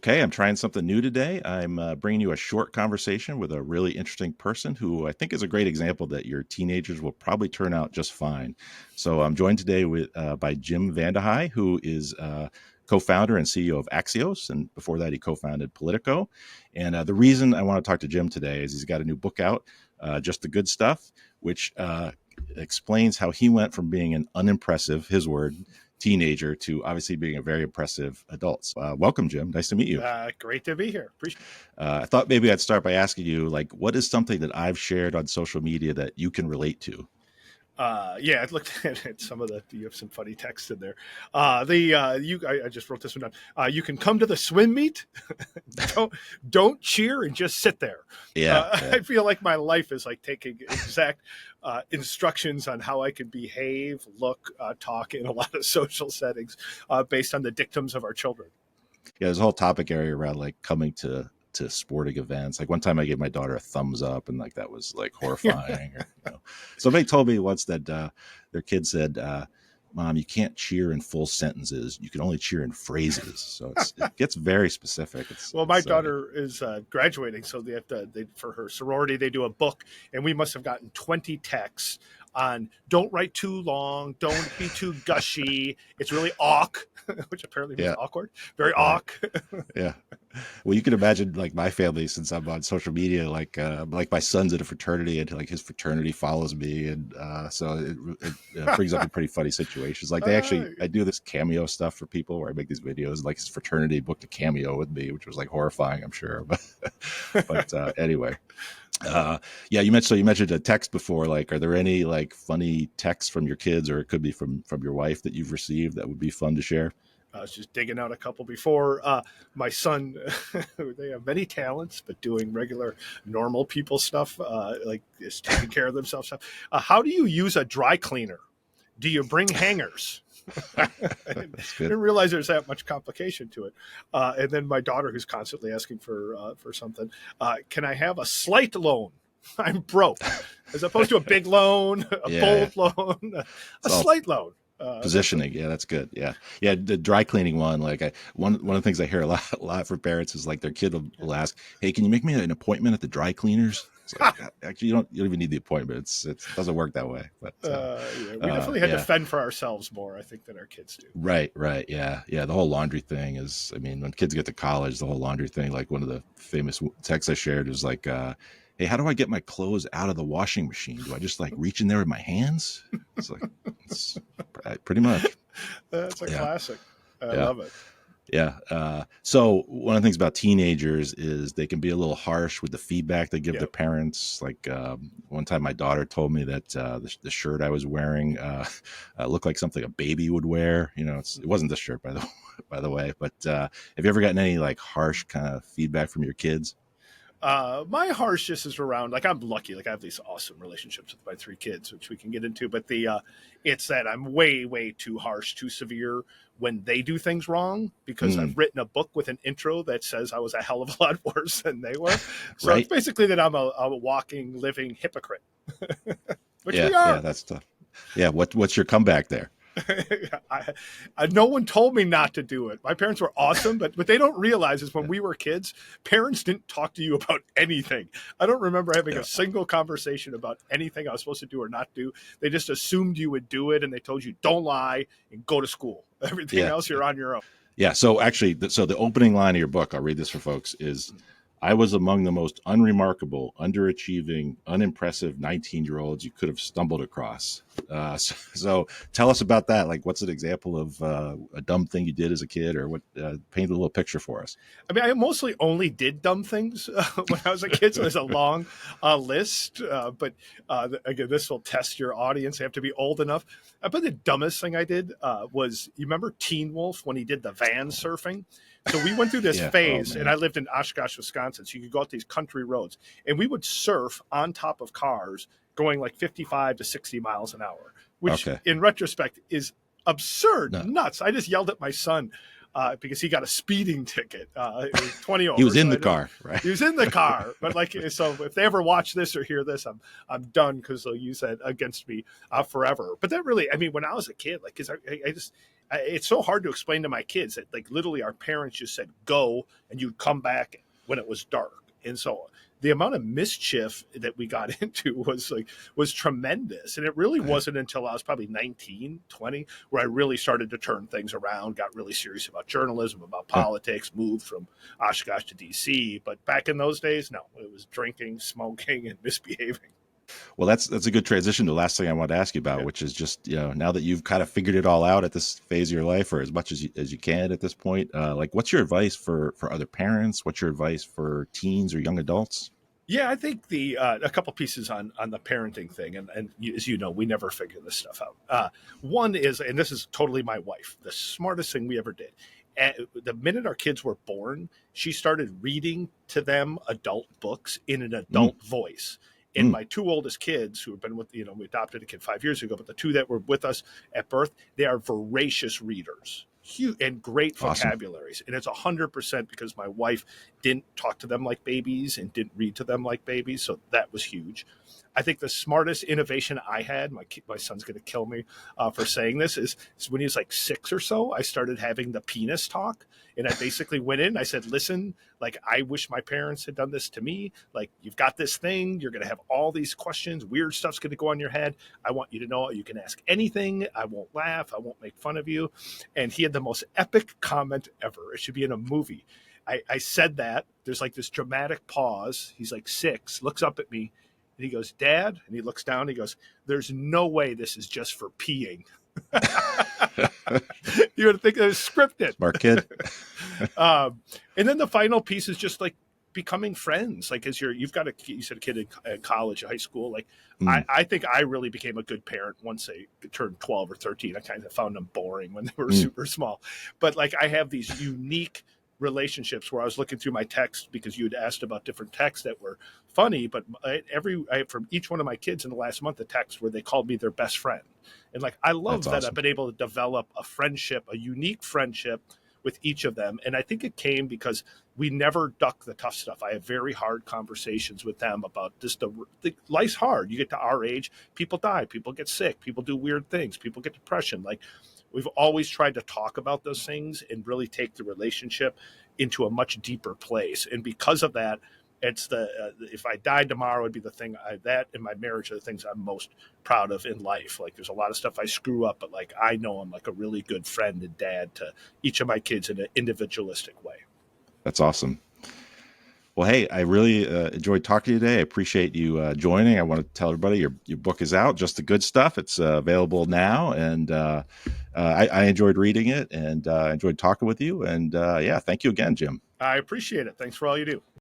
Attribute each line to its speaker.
Speaker 1: Okay, I'm trying something new today. I'm bringing you a short conversation with a really interesting person who I think is a great example that your teenagers will probably turn out just fine. So I'm joined today by Jim VandeHei, who is co-founder and CEO of Axios, and before that he co-founded Politico. And the reason I want to talk to Jim today is he's got a new book out, Just the Good Stuff, which explains how he went from being an unimpressive, his word, teenager to obviously being a very impressive adult. Welcome, Jim. Nice to meet you.
Speaker 2: Great to be here. Appreciate
Speaker 1: I thought maybe I'd start by asking you, like, what is something that I've shared on social media that you can relate to?
Speaker 2: Yeah, I looked at some of the. You have some funny text in there. I just wrote this one down. You can come to the swim meet. don't cheer and just sit there.
Speaker 1: Yeah.
Speaker 2: I feel like my life is like taking exact instructions on how I can behave, look, talk in a lot of social settings based on the dictums of our children.
Speaker 1: Yeah, there's a whole topic area around like coming to sporting events. Like one time I gave my daughter a thumbs up, and like that was like horrifying. Somebody told me once that their kid said, "Mom, you can't cheer in full sentences. You can only cheer in phrases." So it gets very specific.
Speaker 2: My daughter is graduating, so they have to. For her sorority, they do a book, and we must have gotten 20 texts on don't write too long, don't be too gushy. It's really awk, which apparently means awkward. Very awk.
Speaker 1: Yeah. Well, you can imagine like my family, since I'm on social media, like my son's in a fraternity and like his fraternity follows me. And so it brings up a pretty funny situations. Like I do this cameo stuff for people where I make these videos, like his fraternity booked a cameo with me, which was like horrifying, I'm sure. But anyway. Yeah, you mentioned a text before. Like, are there any like funny texts from your kids, or it could be from your wife, that you've received that would be fun to share?
Speaker 2: I was just digging out a couple before. My son, they have many talents, but doing regular normal people stuff, like just taking care of themselves. How do you use a dry cleaner? Do you bring hangers? I didn't realize there's that much complication to it. And then my daughter, who's constantly asking for something, can I have a slight loan? I'm broke, as opposed to a big loan, a bold loan, a slight loan.
Speaker 1: Positioning, yeah, that's good. Yeah, the dry cleaning one. Like one of the things I hear a lot from parents is like their kid will ask, "Hey, can you make me an appointment at the dry cleaners?" It's like, actually, you don't even need the appointment. It doesn't work that way. But
Speaker 2: we definitely had to fend for ourselves more, I think, than our kids do.
Speaker 1: Right, yeah. The whole laundry thing is, I mean, when kids get to college, the whole laundry thing. Like one of the famous texts I shared was like, "Hey, how do I get my clothes out of the washing machine? Do I just like reach in there with my hands?" It's like, it's pretty much.
Speaker 2: That's a classic. I love it.
Speaker 1: Yeah. So one of the things about teenagers is they can be a little harsh with the feedback they give their parents. Like one time my daughter told me that the shirt I was wearing looked like something a baby would wear. It wasn't this shirt, by the way. But have you ever gotten any like harsh kind of feedback from your kids?
Speaker 2: My harshness is around, like, I'm lucky, like I have these awesome relationships with my 3 kids, which we can get into, but it's that I'm way too harsh, too severe when they do things wrong, because I've written a book with an intro that says I was a hell of a lot worse than they were. So It's basically that I'm a walking, living hypocrite, which we are.
Speaker 1: Yeah, that's tough. Yeah. What's your comeback there?
Speaker 2: No one told me not to do it. My parents were awesome, but what they don't realize is when we were kids, parents didn't talk to you about anything. I don't remember having a single conversation about anything I was supposed to do or not do. They just assumed you would do it, and they told you, don't lie and go to school. Everything else, you're on your own.
Speaker 1: Yeah. So actually, the opening line of your book, I'll read this for folks, is, "I was among the most unremarkable, underachieving, unimpressive 19-year-olds you could have stumbled across." So tell us about that. Like, what's an example of a dumb thing you did as a kid, or what? Paint a little picture for us.
Speaker 2: I mean, I mostly only did dumb things when I was a kid, so there's a long list. But again, this will test your audience. They have to be old enough. But the dumbest thing I did was, you remember Teen Wolf when he did the van surfing? So we went through this phase, and I lived in Oshkosh, Wisconsin. So you could go out these country roads, and we would surf on top of cars going like 55 to 60 miles an hour, which in retrospect is absurd, nuts. I just yelled at my son because he got a speeding ticket. It was 20 over.
Speaker 1: He was in the car, right?
Speaker 2: He was in the car. But like, so if they ever watch this or hear this, I'm done, because they'll use that against me forever. But that really, I mean, when I was a kid, like, because I just, It's so hard to explain to my kids that like literally our parents just said go and you'd come back when it was dark. And so the amount of mischief that we got into was tremendous. And it really wasn't until I was probably 19, 20, where I really started to turn things around, got really serious about journalism, about politics, moved from Oshkosh to DC. But back in those days, no, it was drinking, smoking, and misbehaving.
Speaker 1: Well, that's a good transition to the last thing I want to ask you about,
Speaker 2: Yeah.
Speaker 1: which is just, now that you've kind of figured it all out at this phase of your life, or as much as you can at this point, like what's your advice for other parents? What's your advice for teens or young adults?
Speaker 2: Yeah, I think the a couple pieces on the parenting thing, and as you know, we never figure this stuff out. One is, and this is totally my wife, the smartest thing we ever did. The minute our kids were born, she started reading to them adult books in an
Speaker 1: Mm,
Speaker 2: adult voice. And
Speaker 1: mm,
Speaker 2: my two oldest kids, who have been with, we adopted a kid 5 years ago, but the two that were with us at birth, they are voracious readers, huge and great
Speaker 1: awesome.
Speaker 2: vocabularies. And it's 100% because my wife didn't talk to them like babies and didn't read to them like babies. So that was huge. I think the smartest innovation I had, my son's going to kill me for saying this, is when he was like 6 or so, I started having the penis talk. And I basically went in, I said, listen, like, I wish my parents had done this to me. Like, you've got this thing, you're going to have all these questions, weird stuff's going to go on your head. I want you to know you can ask anything. I won't laugh. I won't make fun of you. And he had the most epic comment ever. It should be in a movie. I said that. There's like this dramatic pause. He's like 6, looks up at me, and he goes, Dad, and he looks down, and he goes, there's no way this is just for peeing. You would think it was scripted.
Speaker 1: Smart kid.
Speaker 2: And then the final piece is just like becoming friends. Like as you've got you said a kid in college, high school. Like
Speaker 1: Mm,
Speaker 2: I think I really became a good parent once they turned 12 or 13. I kind of found them boring when they were
Speaker 1: mm,
Speaker 2: super small. But like I have these unique relationships where I was looking through my text because you had asked about different texts that were funny, but from each one of my kids in the last month, a text where they called me their best friend. And like, I
Speaker 1: that's
Speaker 2: love that I've
Speaker 1: awesome.
Speaker 2: been able to develop a friendship, a unique friendship with each of them. And I think it came because we never duck the tough stuff. I have very hard conversations with them about just life's hard. You get to our age, people die, people get sick, people do weird things, people get depression. Like we've always tried to talk about those things and really take the relationship into a much deeper place. And because of that, it's if I died tomorrow, it'd be the thing that in my marriage are the things I'm most proud of in life. Like there's a lot of stuff I screw up, but like I know I'm like a really good friend and dad to each of my kids in an individualistic way.
Speaker 1: That's awesome. Well, hey, I really enjoyed talking to you today. I appreciate you joining. I want to tell everybody your book is out, Just the Good Stuff. It's available now, and I enjoyed reading it and enjoyed talking with you. And yeah, thank you again, Jim.
Speaker 2: I appreciate it. Thanks for all you do.